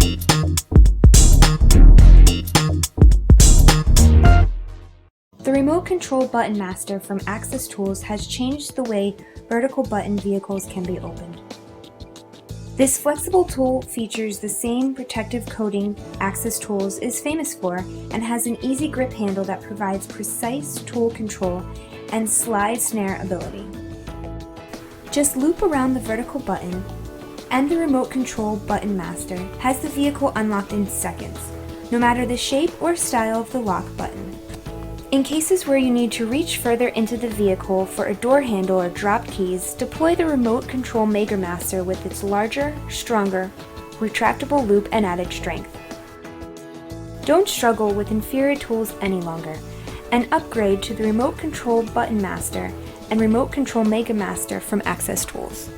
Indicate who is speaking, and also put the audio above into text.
Speaker 1: The Remote Control Button Master from Access Tools has changed the way vertical button vehicles can be opened. This flexible tool features the same protective coating Access Tools is famous for and has an easy grip handle that provides precise tool control and slide snare ability. Just loop around the vertical button and the Remote Control Button Master has the vehicle unlocked in seconds, no matter the shape or style of the lock button. In cases where you need to reach further into the vehicle for a door handle or drop keys, deploy the Remote Control MegaMaster with its larger, stronger, retractable loop and added strength. Don't struggle with inferior tools any longer, and upgrade to the Remote Control Button Master and Remote Control MegaMaster from Access Tools.